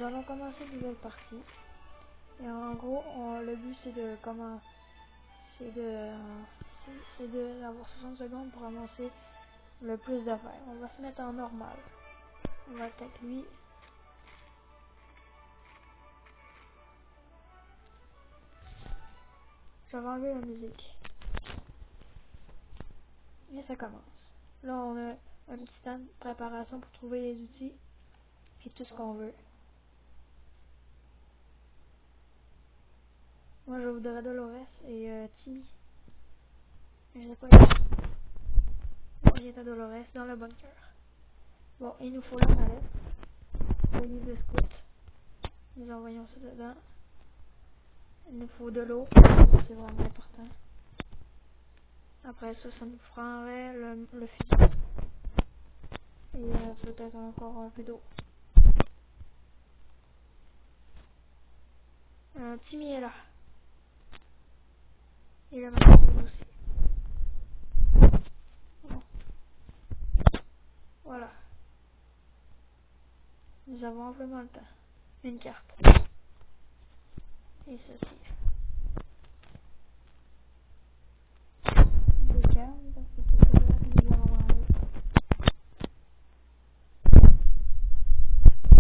allons commencer une nouvelle partie. Et en gros, le but c'est de comment, c'est d'avoir 60 secondes pour avancer le plus d'affaires. On va se mettre en normal. On va attaquer lui. Je vais enlever la musique. Et ça commence. Là, on a un petit temps de préparation pour trouver les outils et tout ce qu'on veut. Moi, je voudrais Dolores et Timmy. Je sais pas. Bon, il est à Dolores dans le bunker. Bon, il nous faut la mallette. Le livre de scout. Nous envoyons ça dedans. Il nous faut de l'eau. C'est vraiment important. Après ça, ça nous prendrait le fusil. Et peut-être encore un peu d'eau. Timmy est là. Et le matériel aussi. Bon. Voilà. Nous avons amplement le temps. Une carte. Et ceci. Des cartes, parce que c'est pas là que nous allons enlever.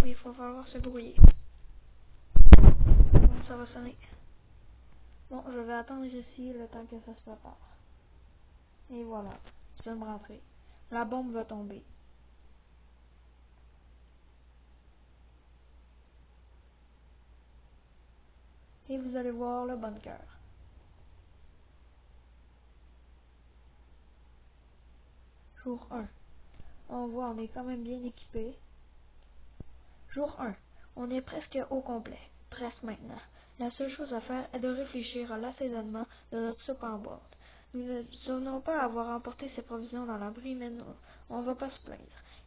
Oui, il faut falloir se brouiller. Bon, ça va sonner. Bon, je vais attendre ici le temps que ça se prépare. Et voilà. Je vais me rentrer. La bombe va tomber. Et vous allez voir le bunker. Jour 1. On voit, on est quand même bien équipé. Jour 1. On est presque au complet. Presque maintenant. La seule chose à faire est de réfléchir à l'assaisonnement de notre soupe en boîte. Nous ne devions pas avoir emporté ces provisions dans l'abri, mais on ne va pas se plaindre.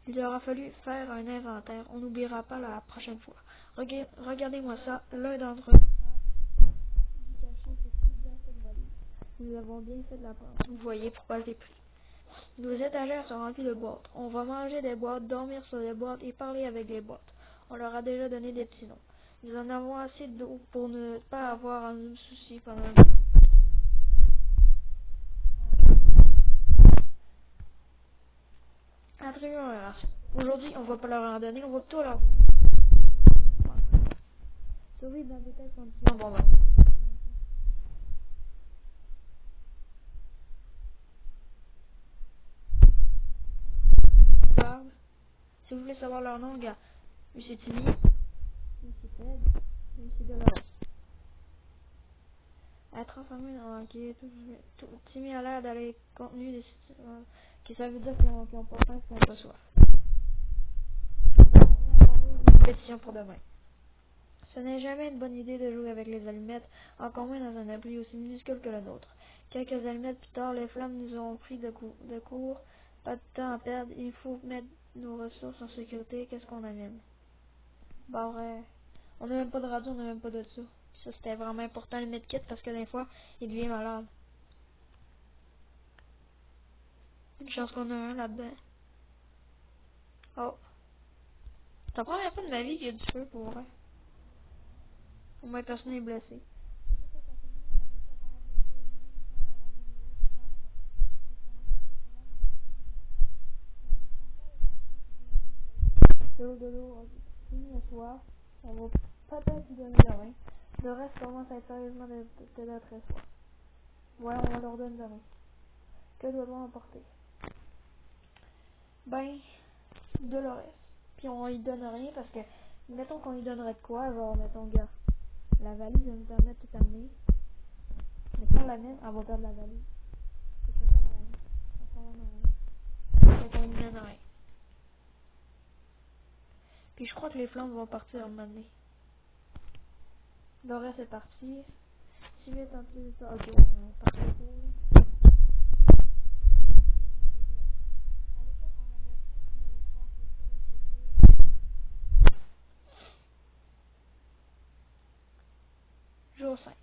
Il aura fallu faire un inventaire. On n'oubliera pas la prochaine fois. Regardez-moi ça. L'un d'entre nous nous avons bien fait de la prendre. Vous voyez pourquoi je l'ai pris. Nos étagères sont remplies de boîtes. On va manger des boîtes, dormir sur des boîtes et parler avec les boîtes. On leur a déjà donné des petits noms. Nous en avons assez d'eau pour ne pas avoir à nous soucier pendant le... Attribuons leur ration. Aujourd'hui, on va pas leur en donner, on va tout leur donner. Survivre dans de telles conditions, bon ben. Si vous voulez savoir leur nom, regarde. Lui c'est Timmy, lui c'est Fred, lui c'est Dolores. À transformer en Timmy a l'air d'aller contenu des qui ça veut dire qu'ils ont pas faim, qu'ils n'ont pas soif. Compétition pour demain. Ce n'est jamais une bonne idée de jouer avec les allumettes, encore moins dans un abri aussi minuscule que le nôtre. Quelques allumettes plus tard, les flammes nous ont pris de court. Pas de temps à perdre, il faut mettre nos ressources en sécurité. Qu'est-ce qu'on amène? Bah ouais. On n'a même pas de radio, on n'a même pas de ça. Ça c'était vraiment important le medkit parce que des fois, il devient malade. Une chance qu'on a un là-dedans. Oh. C'est la première fois de ma vie qu'il y a du feu pour vrai. Au moins personne n'est blessé. De l'eau, fini à soir. On va peut-être lui donner demain. Le reste commence à être sérieusement de très soir. Voilà, on leur donne demain. Que doit-on emporter? Ben, Dolores. Puis on lui donne rien parce que, mettons qu'on lui donnerait de quoi, genre, mettons, gars, la valise va nous permettre de tout amener. Mais si on l'amène, elle va perdre la valise. Fait que ça va rien. Ça va rien. Fait qu'on lui donne rien. Puis je crois que les flammes vont partir à un moment donné. Dolores est parti. Si vite un peu ça, ok, on part. Jour 5.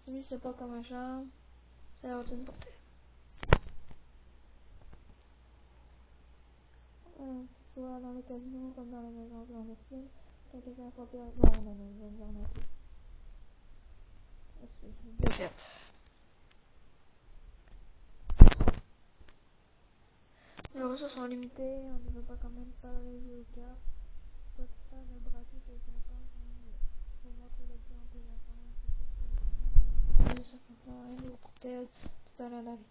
Timmy c'est pas comme un chambre. C'est la routine portée. soit dans le casino comme dans la maison clandestine. Quand quelqu'un soit perdu. Non, je vais me dire non plus. C'est fait. Les ressources sont limitées, on ne veut pas quand même pas les jouer au cartes. Pas de ça, le braquet fait longtemps. Pour montrer l'exemple de la femme, c'est tout à la vie.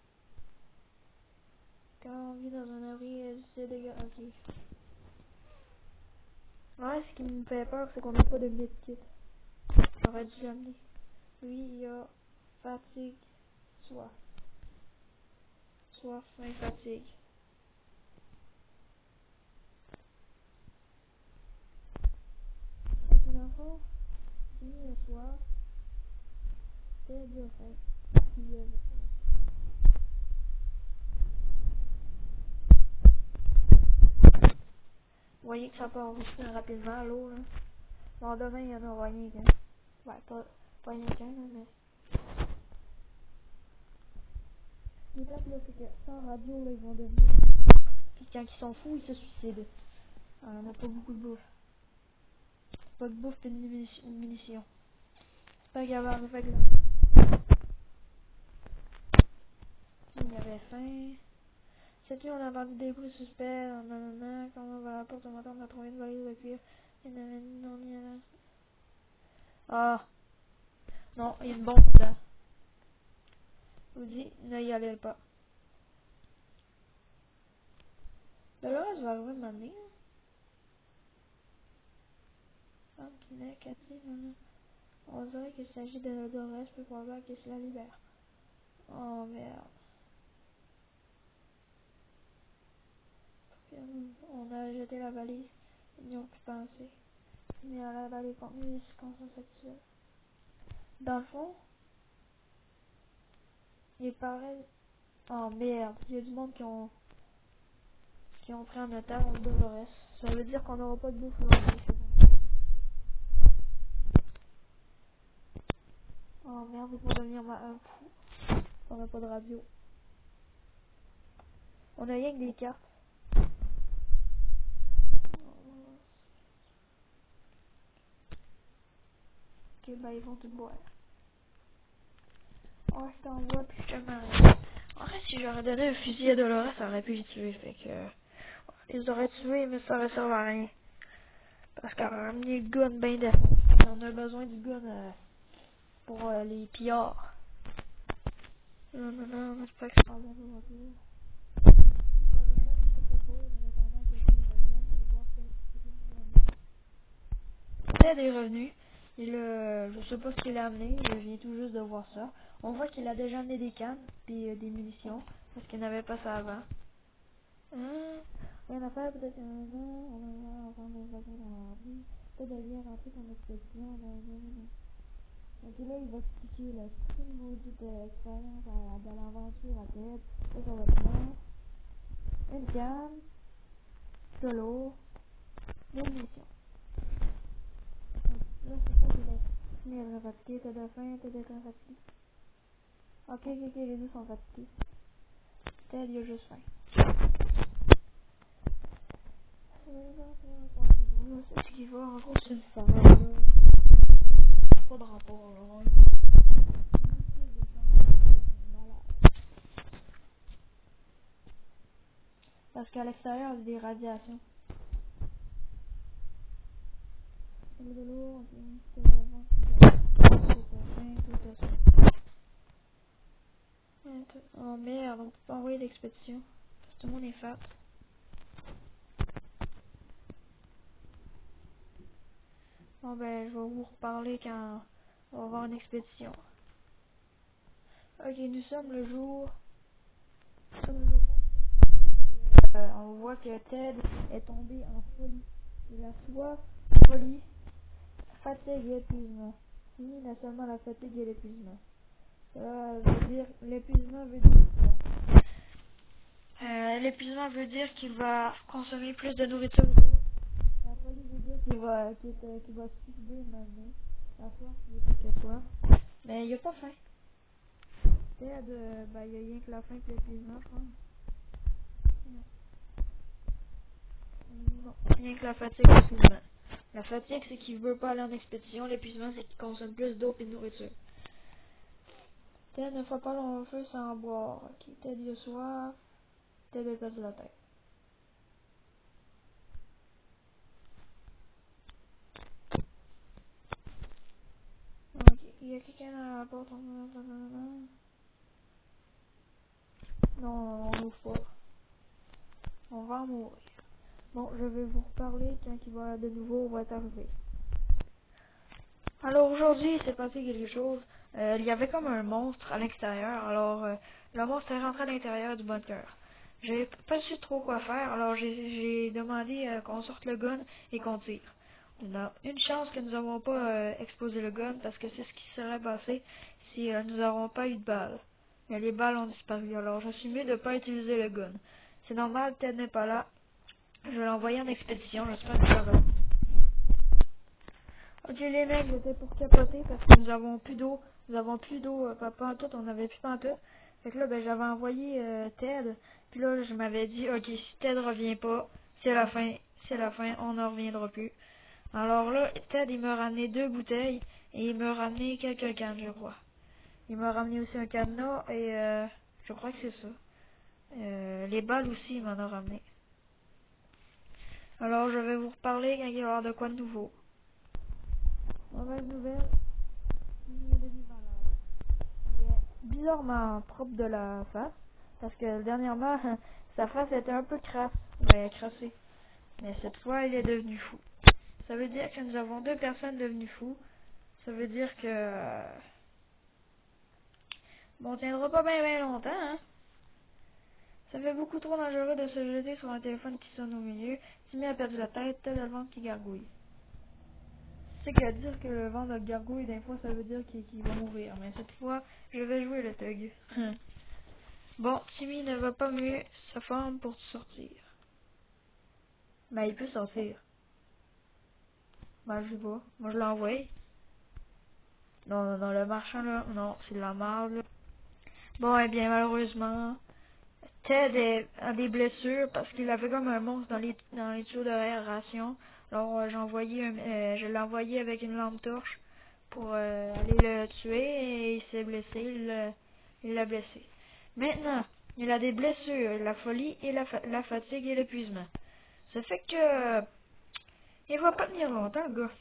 Quand on vit dans un abri, c'est dégueulasse. Ok. Ouais, ce qui me fait peur, c'est qu'on n'a pas de medkit. J'aurais dû l'amener. Lui, il a fatigue, soif. Soif, faim, fatigue. Ok, dans le fond, lui, il a soif. Ted, il a faim. Puis, vous voyez que ça part aussi rapidement, l'eau, là. Bon, demain, il y en aura rien qu'un. Ouais, pas rien qu'un, là, mais... Ce qui est plate, là, c'est que sans radio, là, ils vont devenir... Puis quand ils sont fous, ils se suicident. On n'a pas beaucoup de bouffe. Pas de bouffe et de munitions. C'est pas grave, fait que là... Il y avait faim. Cette nuit, on a entendu des bruits suspects. Nanana, quand on va à la porte, on entend trouvé une valise de cuir. Ah! Non, il y a une bombe dedans. Je vous dis, ne y allez pas. De là, je vais arriver à m'amener. On dirait qu'il s'agit de l'odoresse, plus probable que c'est la libère. Oh merde. On a jeté la valise. Ils n'y ont plus pensé. Mais elle a les contenus des circonstances sexuelles. Dans le fond, il paraît... Oh merde, il y a du monde qui ont pris en otage Dolores. Ça veut dire qu'on n'aura pas de bouffe aujourd'hui. Oh merde, il faut devenir un fou. On n'a pas de radio. On a rien que des cartes. Ok, bah ils vont tout boire. Oh, je t'envoie puis je te marie. En fait, si j'aurais donné un fusil à Dolores, ça aurait pu les tuer. Fait que... Ils auraient tué, mais ça aurait servi à rien. Parce qu'elle a ramené le gun bien défendu. On a besoin du gun pour les pillards. Non, j'espère que c'est pas bien de retour. Ted est revenu. Je sais pas ce qu'il a amené, je viens tout juste de voir ça. On voit qu'il a déjà amené des cannes et des munitions, parce qu'il n'avait pas ça avant. Rien à faire, peut-être un an, on va entendre des voisins dans la rue. Ted vient rentrer son expédition. Donc là, il va expliquer la petite maudite expérience de l'aventure à Ted. Ça va être plan, une canne, de l'eau, des munitions. Là, c'est ça qu'il a. Mais elle est fatiguée, t'as de faim, t'es très fatigué. Ok, les deux sont fatigués. Ted, il a juste faim. C'est ce qu'il va, en gros, c'est une femme, là. Pas de rapport, là. Parce qu'à l'extérieur, il y a des radiations. De l'eau, oh merde, on peut pas envoyer l'expédition. Parce que tout le monde est fat. Bon ben, je vais vous reparler quand on va avoir une expédition. Ok, nous sommes le jour... on voit que Ted est tombé en folie. Il a soif, folie, fatigue et épuisement. Fini, il a seulement la fatigue et l'épuisement. Veut dire, l'épuisement veut dire quoi? L'épuisement veut dire qu'il va consommer plus de nourriture. La folie veut dire qu'il va se suicider maintenant. La soif veut dire qu'il a soif. Mais il a pas faim. Ted, il y a rien que la faim et l'épuisement, je crois. Non, rien que la fatigue et l'épuisement. La fatigue, c'est qu'il veut pas aller en expédition. L'épuisement, c'est qu'il consomme plus d'eau et de nourriture. Ted ne fait pas long feu sans boire. Ok, Ted il a soif. Ted a perdu la tête. Ok, il y a quelqu'un dans la porte. Non, on n'ouvre pas. On va en mourir. Bon, je vais vous reparler quand il va de nouveau va être arrivé. Alors aujourd'hui, il s'est passé quelque chose. Il y avait comme un monstre à l'extérieur. Alors, le monstre est rentré à l'intérieur du bunker. J'ai pas su trop quoi faire. Alors, j'ai demandé qu'on sorte le gun et qu'on tire. On a une chance que nous n'avons pas explosé le gun parce que c'est ce qui serait passé si nous n'avons pas eu de balles. Mais les balles ont disparu. Alors, je suis mieux de ne pas utiliser le gun. C'est normal, Ted n'est pas là. Je vais l'envoyer en expédition. J'espère que ça va. Ok les mecs, j'étais pour capoter parce que nous avons plus d'eau. Nous avons plus d'eau, pas pantoute, on avait plus pantoute. Fait que là, ben j'avais envoyé Ted. Puis là, je m'avais dit, ok, si Ted revient pas, c'est la fin, on n'en reviendra plus. Alors là, Ted, il m'a ramené 2 bouteilles et il m'a ramené quelques cannes, je crois. Il m'a ramené aussi un cadenas et je crois que c'est ça. Les balles aussi, il m'en a ramené. Alors, je vais vous reparler quand il va y avoir de quoi de nouveau. Mauvaise nouvelle, il est devenu malade. Il est bizarrement propre de la face, parce que dernièrement, sa face était un peu crasse, crassée. Mais cette fois, il est devenu fou. Ça veut dire que nous avons 2 personnes devenues fous. Ça veut dire que... bon, on tiendra pas bien longtemps, hein. Ça fait beaucoup trop dangereux de se jeter sur un téléphone qui sonne au milieu. Timmy a perdu la tête, tel le ventre qui gargouille. C'est qu'à dire que le ventre de gargouille, des fois, ça veut dire qu'il va mourir. Mais cette fois, je vais jouer le thug. Bon, Timmy ne va pas mieux sa forme pour sortir. Mais il peut sortir. Ben, je sais pas. Moi, je l'envoie. Non, le marchand, là, non, c'est de la merde, là. Bon, eh bien, malheureusement, Ted a des blessures parce qu'il avait comme un monstre dans les tuyaux d'aération. Alors, je l'ai envoyé avec une lampe torche pour aller le tuer et il s'est blessé, il l'a blessé. Maintenant, il a des blessures, la folie et la fatigue et l'épuisement. Ça fait que il va pas tenir longtemps, le gars.